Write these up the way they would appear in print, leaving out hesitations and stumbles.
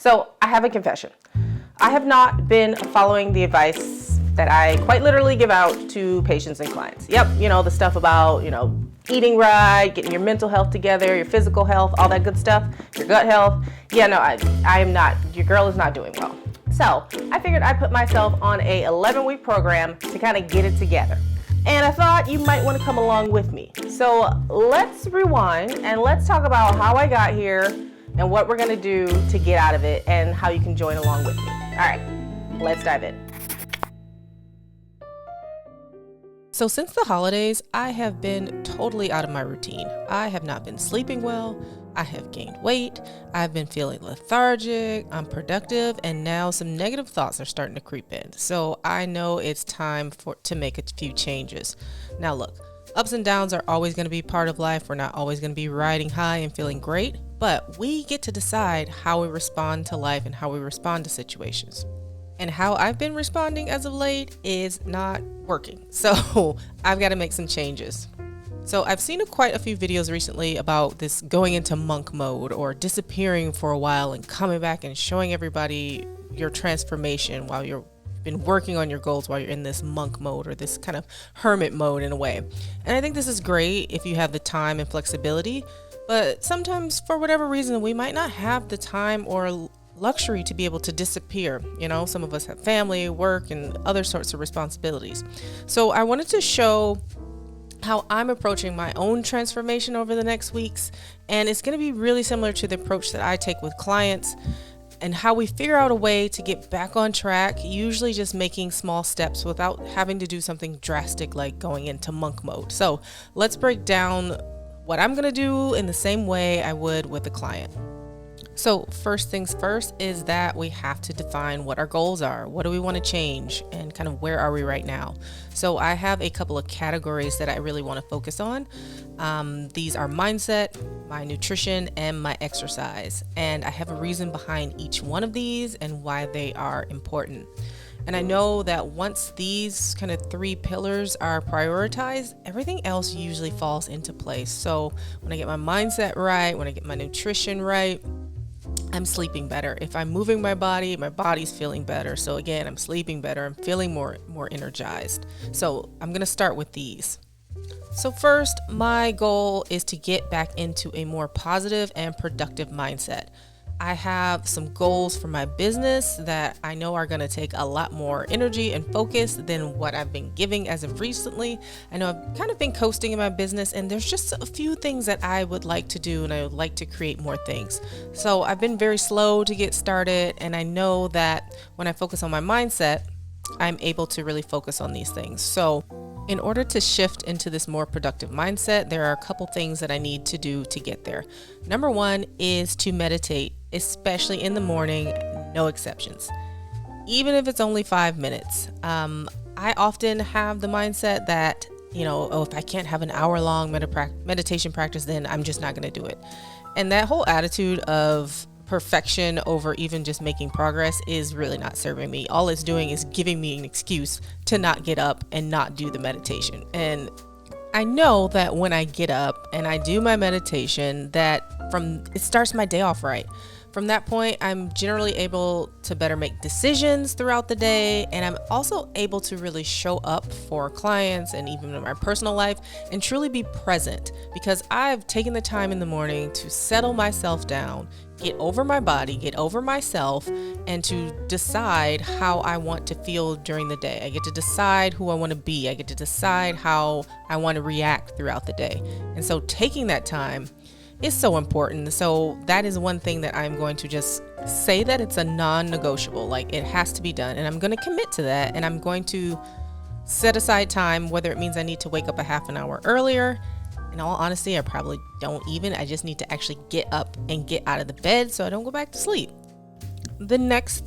So I have a confession. I have not been following the advice that I quite literally give out to patients and clients. Yep, the stuff about, eating right, getting your mental health together, your physical health, all that good stuff, your gut health. Yeah, no, I am not, your girl is not doing well. So I figured I'd put myself on a 11-week program to kind of get it together. And I thought you might want to come along with me. So let's rewind and let's talk about how I got here and what we're going to do to get out of it and how you can join along with me. All right, let's dive in. So since the holidays, I have been totally out of my routine. I have not been sleeping well. I have gained weight. I've been feeling lethargic, unproductive, and now some negative thoughts are starting to creep in. So I know it's time to make a few changes. Now look, ups and downs are always going to be part of life. We're not always going to be riding high and feeling great, but we get to decide how we respond to life and how we respond to situations. And how I've been responding as of late is not working. So I've got to make some changes. So I've seen quite a few videos recently about this going into monk mode or disappearing for a while and coming back and showing everybody your transformation while you've been working on your goals while you're in this monk mode or this kind of hermit mode in a way. And I think this is great if you have the time and flexibility, but sometimes for whatever reason, we might not have the time or luxury to be able to disappear. Some of us have family, work, and other sorts of responsibilities. So I wanted to show how I'm approaching my own transformation over the next weeks. And it's going to be really similar to the approach that I take with clients and how we figure out a way to get back on track, usually just making small steps without having to do something drastic like going into monk mode. So let's break down what I'm going to do in the same way I would with a client. So first things first is that we have to define what our goals are. What do we want to change and kind of where are we right now? So I have a couple of categories that I really want to focus on. These are mindset, my nutrition, and my exercise. And I have a reason behind each one of these and why they are important. And I know that once these kind of three pillars are prioritized, everything else usually falls into place. So when I get my mindset right, when I get my nutrition right, I'm sleeping better. If I'm moving my body's feeling better. So again, I'm sleeping better. I'm feeling more energized. So I'm going to start with these. So first, my goal is to get back into a more positive and productive mindset. I have some goals for my business that I know are going to take a lot more energy and focus than what I've been giving as of recently. I know I've kind of been coasting in my business and there's just a few things that I would like to do and I would like to create more things. So I've been very slow to get started and I know that when I focus on my mindset, I'm able to really focus on these things. So in order to shift into this more productive mindset, there are a couple things that I need to do to get there. Number one is to meditate, especially in the morning, no exceptions. Even if it's only 5 minutes. I often have the mindset that, if I can't have an hour-long meditation practice, then I'm just not going to do it. And that whole attitude of perfection over even just making progress is really not serving me. All it's doing is giving me an excuse to not get up and not do the meditation. And I know that when I get up and I do my meditation, that it starts my day off right. From that point, I'm generally able to better make decisions throughout the day, and I'm also able to really show up for clients and even in my personal life and truly be present because I've taken the time in the morning to settle myself down, get over my body, get over myself, and to decide how I want to feel during the day. I get to decide who I want to be. I get to decide how I want to react throughout the day. And so taking that time is so important. So that is one thing that I'm going to just say that it's a non-negotiable, like it has to be done. And I'm going to commit to that. And I'm going to set aside time, whether it means I need to wake up a half an hour earlier. In all honesty, I probably don't even. I just need to actually get up and get out of the bed so I don't go back to sleep. The next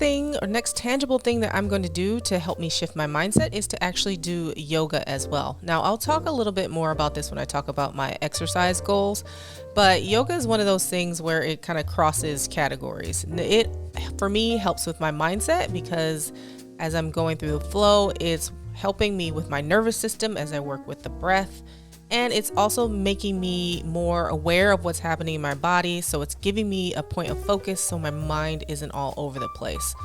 tangible thing that I'm going to do to help me shift my mindset is to actually do yoga as well. Now, I'll talk a little bit more about this when I talk about my exercise goals, but yoga is one of those things where it kind of crosses categories. It, for me, helps with my mindset because as I'm going through the flow, it's helping me with my nervous system as I work with the breath. And it's also making me more aware of what's happening in my body. So it's giving me a point of focus so my mind isn't all over the place.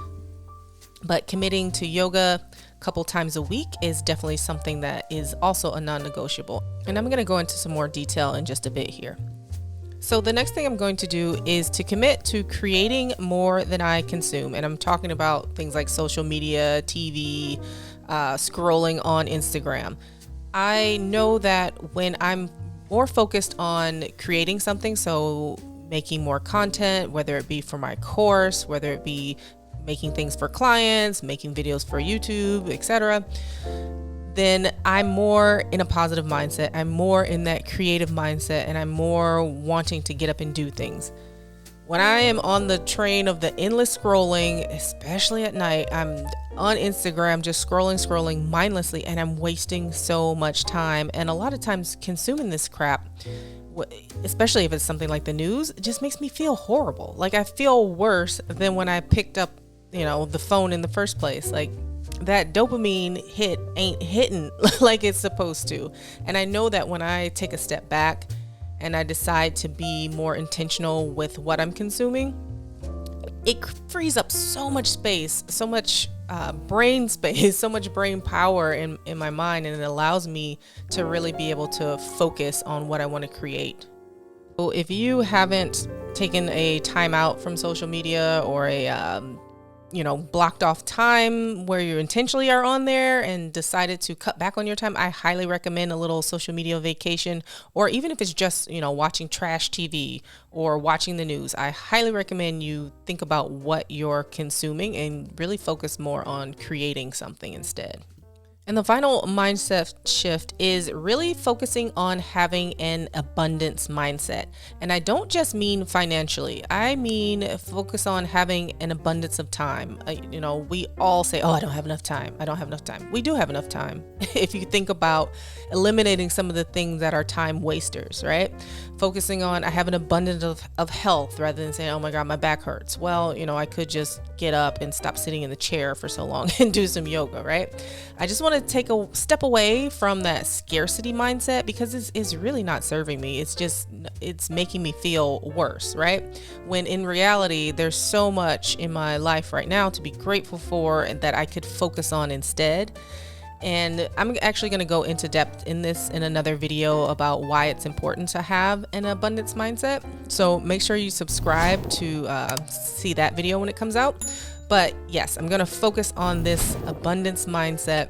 But committing to yoga a couple times a week is definitely something that is also a non-negotiable. And I'm going to go into some more detail in just a bit here. So the next thing I'm going to do is to commit to creating more than I consume. And I'm talking about things like social media, TV, scrolling on Instagram. I know that when I'm more focused on creating something, so making more content, whether it be for my course, whether it be making things for clients, making videos for YouTube, etc., then I'm more in a positive mindset. I'm more in that creative mindset, and I'm more wanting to get up and do things. When I am on the train of the endless scrolling, especially at night, I'm on Instagram just scrolling mindlessly, and I'm wasting so much time. And a lot of times consuming this crap, especially if it's something like the news, it just makes me feel horrible. Like I feel worse than when I picked up, the phone in the first place. Like that dopamine hit ain't hitting like it's supposed to. And I know that when I take a step back and I decide to be more intentional with what I'm consuming, it frees up so much space, so much brain space, so much brain power in my mind, and it allows me to really be able to focus on what I want to create. So if you haven't taken a time out from social media, or a blocked off time where you intentionally are on there and decided to cut back on your time, I highly recommend a little social media vacation. Or even if it's just, watching trash TV or watching the news, I highly recommend you think about what you're consuming and really focus more on creating something instead. And the final mindset shift is really focusing on having an abundance mindset. And I don't just mean financially. I mean focus on having an abundance of time. We all say, oh, I don't have enough time. I don't have enough time. We do have enough time. If you think about eliminating some of the things that are time wasters, right? Focusing on, I have an abundance of health, rather than saying, oh my God, my back hurts. Well, I could just get up and stop sitting in the chair for so long and do some yoga, right? I just want to take a step away from that scarcity mindset, because it's really not serving me. It's making me feel worse, right? When in reality, there's so much in my life right now to be grateful for and that I could focus on instead. And I'm actually going to go into depth in this in another video about why it's important to have an abundance mindset. So make sure you subscribe to see that video when it comes out. But yes, I'm going to focus on this abundance mindset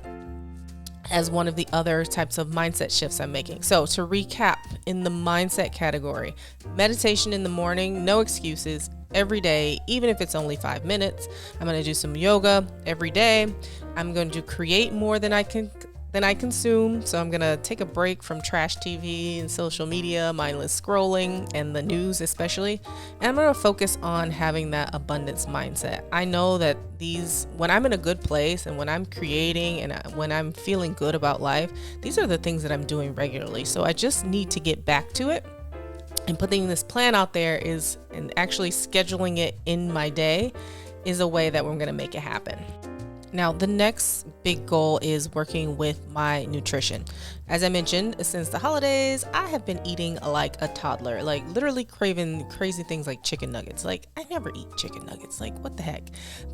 as one of the other types of mindset shifts I'm making. So to recap, in the mindset category, meditation in the morning, no excuses, every day, even if it's only 5 minutes. I'm going to do some yoga every day. I'm going to create more than I consume. So I'm going to take a break from trash TV and social media, mindless scrolling, and the news especially. And I'm going to focus on having that abundance mindset. I know that when I'm in a good place and when I'm creating and when I'm feeling good about life, these are the things that I'm doing regularly. So I just need to get back to it. And putting this plan out there and actually scheduling it in my day is a way that we're going to make it happen. Now, the next big goal is working with my nutrition. As I mentioned, since the holidays, I have been eating like a toddler, like literally craving crazy things like chicken nuggets. Like, I never eat chicken nuggets. Like, what the heck?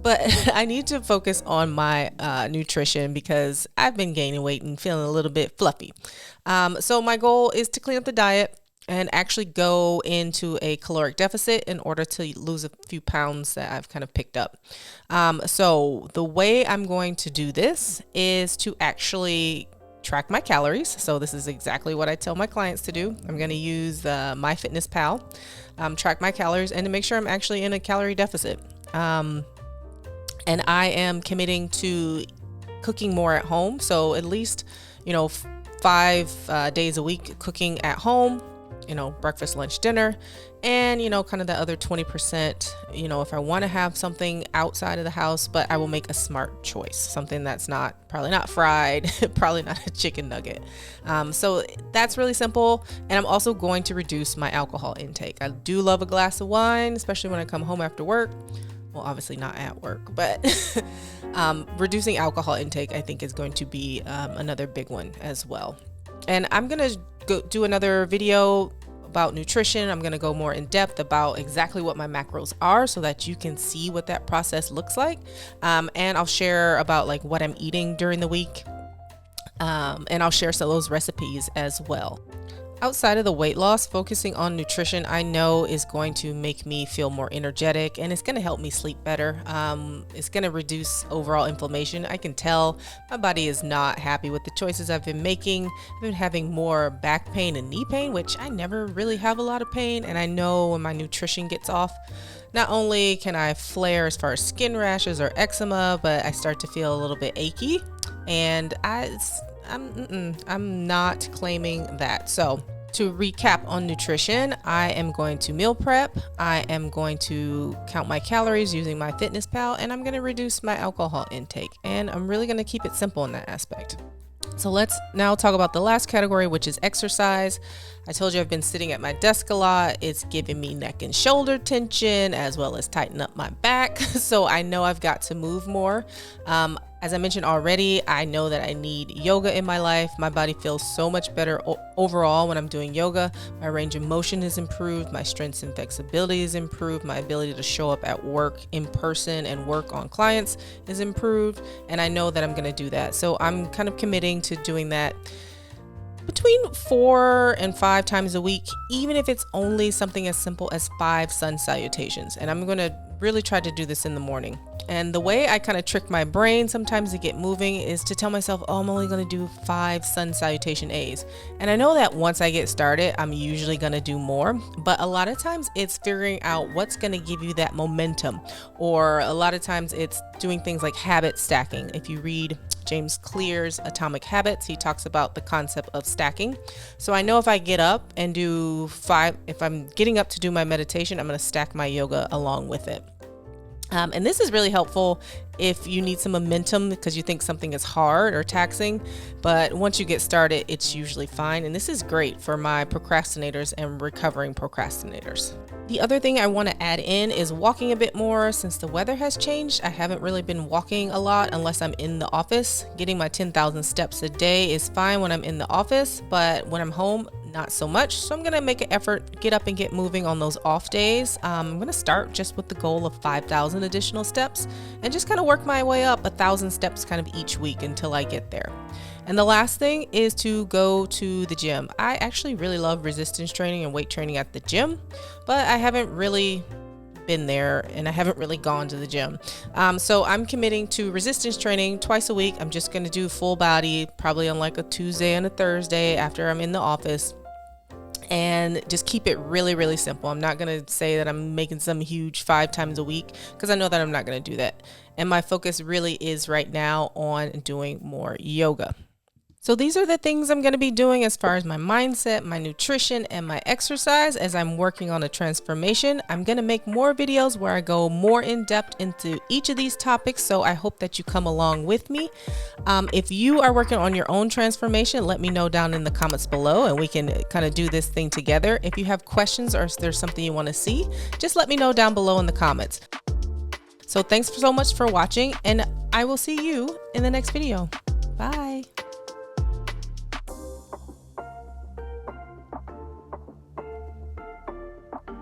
But I need to focus on my nutrition because I've been gaining weight and feeling a little bit fluffy. So my goal is to clean up the diet and actually go into a caloric deficit in order to lose a few pounds that I've kind of picked up. So the way I'm going to do this is to actually track my calories. So this is exactly what I tell my clients to do. I'm going to use MyFitnessPal, track my calories, and to make sure I'm actually in a calorie deficit. And I am committing to cooking more at home. So at least, 5 days a week cooking at home. Breakfast, lunch, dinner, and, kind of the other 20%, if I want to have something outside of the house, but I will make a smart choice, something that's probably not fried, probably not a chicken nugget. So that's really simple. And I'm also going to reduce my alcohol intake. I do love a glass of wine, especially when I come home after work. Well, obviously not at work, but reducing alcohol intake, I think, is going to be another big one as well. And I'm going to go do another video about nutrition. I'm going to go more in depth about exactly what my macros are so that you can see what that process looks like. And I'll share about like what I'm eating during the week. And I'll share some of those recipes as well. Outside of the weight loss, focusing on nutrition, I know is going to make me feel more energetic, and it's going to help me sleep better. It's going to reduce overall inflammation. I can tell my body is not happy with the choices I've been making. I've been having more back pain and knee pain, which I never really have a lot of pain. And I know when my nutrition gets off, not only can I flare as far as skin rashes or eczema, but I start to feel a little bit achy. And I'm not claiming that. So to recap on nutrition, I am going to meal prep. I am going to count my calories using MyFitnessPal, and I'm going to reduce my alcohol intake. And I'm really going to keep it simple in that aspect. So let's now talk about the last category, which is exercise. I told you I've been sitting at my desk a lot. It's giving me neck and shoulder tension as well as tighten up my back. So I know I've got to move more. As I mentioned already, I know that I need yoga in my life. My body feels so much better overall when I'm doing yoga. My range of motion is improved. My strength and flexibility is improved. My ability to show up at work in person and work on clients is improved. And I know that I'm going to do that. So I'm kind of committing to doing that between 4 and 5 times a week, even if it's only something as simple as 5 sun salutations. And I'm going to really try to do this in the morning. And the way I kind of trick my brain sometimes to get moving is to tell myself, oh, I'm only going to do 5 sun salutation A's. And I know that once I get started, I'm usually going to do more. But a lot of times it's figuring out what's going to give you that momentum. Or a lot of times it's doing things like habit stacking. If you read James Clear's Atomic Habits, he talks about the concept of stacking. So I know if I get up and do 5, if I'm getting up to do my meditation, I'm going to stack my yoga along with it. And this is really helpful if you need some momentum because you think something is hard or taxing, but once you get started, it's usually fine. And this is great for my procrastinators and recovering procrastinators. The other thing I want to add in is walking a bit more. Since the weather has changed, I haven't really been walking a lot unless I'm in the office. Getting my 10,000 steps a day is fine when I'm in the office, but when I'm home, not so much. So I'm going to make an effort, get up and get moving on those off days. I'm going to start just with the goal of 5,000 additional steps and just kind of work my way up 1,000 steps kind of each week until I get there. And the last thing is to go to the gym. I actually really love resistance training and weight training at the gym, but I haven't really been there and I haven't really gone to the gym. So I'm committing to resistance training twice a week. I'm just going to do full body, probably on like a Tuesday and a Thursday after I'm in the office. And just keep it really, really simple. I'm not going to say that I'm making some huge 5 times a week because I know that I'm not going to do that. And my focus really is right now on doing more yoga. So these are the things I'm going to be doing as far as my mindset, my nutrition, and my exercise as I'm working on a transformation. I'm going to make more videos where I go more in depth into each of these topics. So I hope that you come along with me. If you are working on your own transformation, let me know down in the comments below and we can kind of do this thing together. If you have questions or if there's something you want to see, just let me know down below in the comments. So thanks so much for watching, and I will see you in the next video.